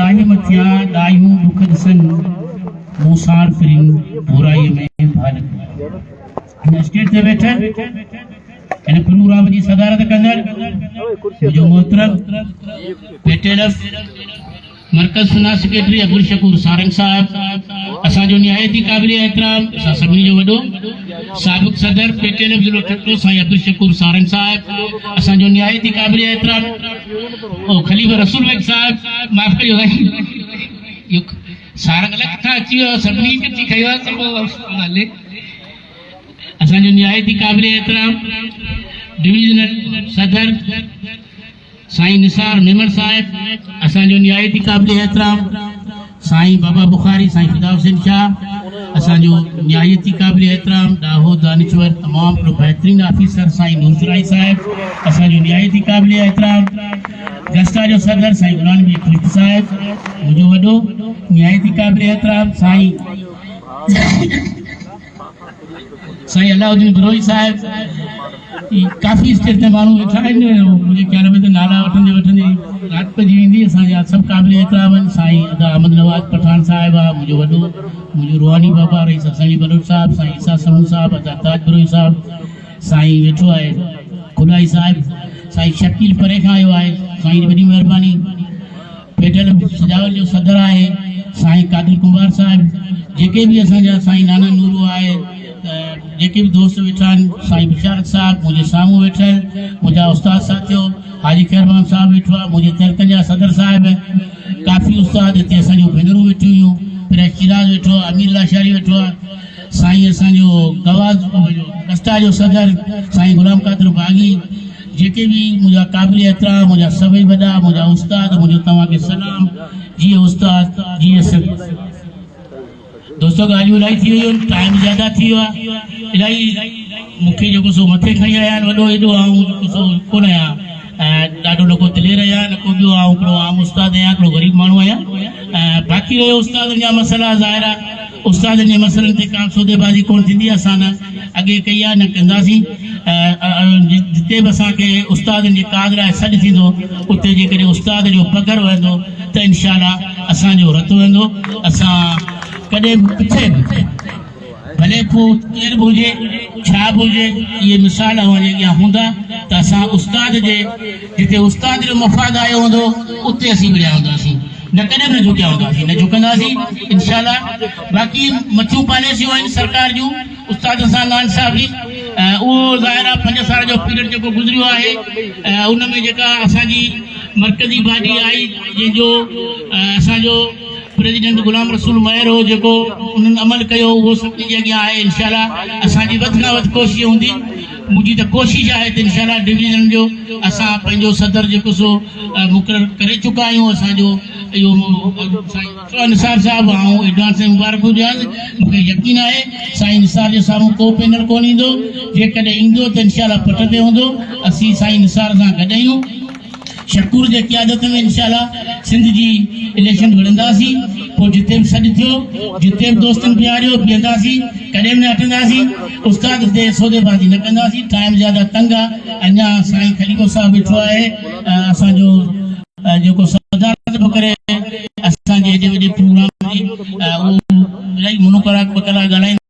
दाहि मथिया दायूं दुख ॾिसन मूसार फिरिन बुराई में भालक इन स्टेज ते वेठल इन प्रोग्राम जी सदारत कंदड़ मुंहिंजो मोहतरम पेटेलफ मरकज सुना सेक्रेटरी अब्दुल शकूर सारंग साहब असांजो निहायती क़ाबिल एहतराम असां सभिनी जो वॾो साबिक़ सदर पेटेलफ ज़िलो ठटो साईं अब्दुल शकूर सारंग साहब असांजो निहायती क़ाबिल एहतराम ओ खलीफ़ा रसूल बेग साहब माफ़ कयो साईं सारंग अलाए किथां अची वियो सभिनी खे थी खयो आहे सभु हले असांजो निहायती क़ाबिल एहतराम डिवीजनल सदर साईं निसार मेमन साहब असांजो निहायती क़ाबिल एहतराम साईं बाबा बुखारी साईं फिदा हुसैन शाह असांजो निहायती क़ाबिल एहतराम दाहोद दानिश्वर तमाम हिकिड़ो बहितरीन ऑफिसर साईं नूरसराई साहब असांजो निहायती क़ाबिल एहतराम गस्टा जो सदर साईं गुलाम नबी खलीफ़ा साहब मुंहिंजो वॾो निहायती क़ाबिल एहतराम साईं अलाउद्दीन बिरोही साहब काफ़ी स्टेज ते माण्हू वेठा आहिनि मुंहिंजे ख़्याल में त नाला वठंदे राति पइजी वेंदी असांजा सभु क़ाबिल एहतराम आहिनि साईं अदा अहमद नवाज़ पठान साहिबु आहे मुंहिंजो वॾो मुंहिंजो रुहानी बाबा रईस हसनी बलोच साहिबु साईं ईसा समू साहिबु अदा ताज बिरोही साहिबु साईं वेठो आहे खुलाई साहिबु साईं शकील परे खां आयो आहे साईं जी वॾी महिरबानी पेटल सजावल जो सदर आहे साईं कादिर कुंभार साहिबु जेके बि असांजा साईं नाना नूरो आहे जेके भी दोस्त वेठा आहिनि साईं बिशारत साहब मुंहिंजे साम्हूं वेठल मुंहिंजा उस्ताद साथियो हाजी खैरमान साहब वेठो आहे मुंहिंजे तलकनि जा सदर साहिब काफ़ी उस्ताद हिते असांजो भेनरूं वेठियूं हुयूं प्रेस चिराज वेठो आहे अमीर लाशारी वेठो आहे साईं असांजो गवाज़ कस्टा जो सदर साईं गुलाम कादिर बागी जेके भी मुंहिंजा क़ाबिल एहतराम मुंहिंजा सभई वॾा मुंहिंजा उस्ताद मुंहिंजो तव्हांखे सलाम जीअं उस्ताद जीअं सभु दोस्तों ॻाल्हियूं इलाही थी वियूं आहिनि टाइम ज़्यादा थी वियो आहे इलाही मूंखे जेको सो मथे खणी आया आहिनि वॾो एॾो आऊं जेको सो कोन आहियां ॾाढो न को दिलेर आहियां न को ॿियो आऊं हिकिड़ो आम उस्ताद आहियां हिकिड़ो ग़रीब माण्हू आहियां बाक़ी रहियो उस्तादनि जा मसइला ज़ाहिर आहे उस्तादनि जे मसइलनि ते का सौदेबाज़ी कोन थींदी असां न अॻे कई आहे न कंदासीं जिते बि असांखे उस्तादनि जे काद लाइ सॾु थींदो उते जेकॾहिं उस्ताद जो पघर वेंदो त इनशाला असांजो रतो वेंदो असां कॾहिं किथे भले पोइ केरु बि हुजे छा बि हुजे इहे मिसाल हूंदी अॻियां हूंदा त असां उस्ताद जे जिते उस्ताद जो मफ़ाद आयो हूंदो उते असीं विया हूंदासीं न कॾहिं बि न झुकिया हूंदासीं न झुकंदासीं इनशाला बाक़ी मच्छियूं पॉलिसियूं आहिनि सरकार जूं उस्ताद सां नान साहब जी उहो ज़ाहिर आहे 5 साल जो पीरियड जेको गुज़रियो आहे उन में जेका असांजी मरकज़ी बाडी आई जंहिंजो असांजो प्रेसिडेंट गुलाम रसूल महर हो जेको उन्हनि अमल कयो उहो सभिनी जे अॻियां आहे इनशाला असांजी वधि खां वधि कोशिशि हूंदी मुंहिंजी त कोशिशि आहे त इनशाला डिवीज़न जो असां पंहिंजो सदर जेको सो मुक़ररु करे चुका आहियूं असांजो इहो साईं निसार साहिबु ऐं एडवांस में मुबारकूं ॾियां मूंखे यकीन आहे साईं निसार जे साम्हूं को पैनल कोन ईंदो जेकॾहिं ईंदो त इनशाला पट ते हूंदो असीं साईं निसार सां गॾु आहियूं शकूर जे क़ियादत में इनशाला सिंध जी इलेक्शन विढ़ंदासीं पोइ जिते बि सॾु थियो जिते बि दोस्तनि प्यारियो बीहंदासीं कॾहिं बि न हटंदासीं उस्ताद ते सौदेबाज़ी न कंदासीं टाइम ज़्यादा तंग आहे अञा साईं खलीफ़ो साहिबु वेठो आहे असांजो जेको सदारत पियो करे असांजे एॾे वॾे प्रोग्राम जी उहो इलाही मुनो कलाक ॿ कलाक ॻाल्हाईंदा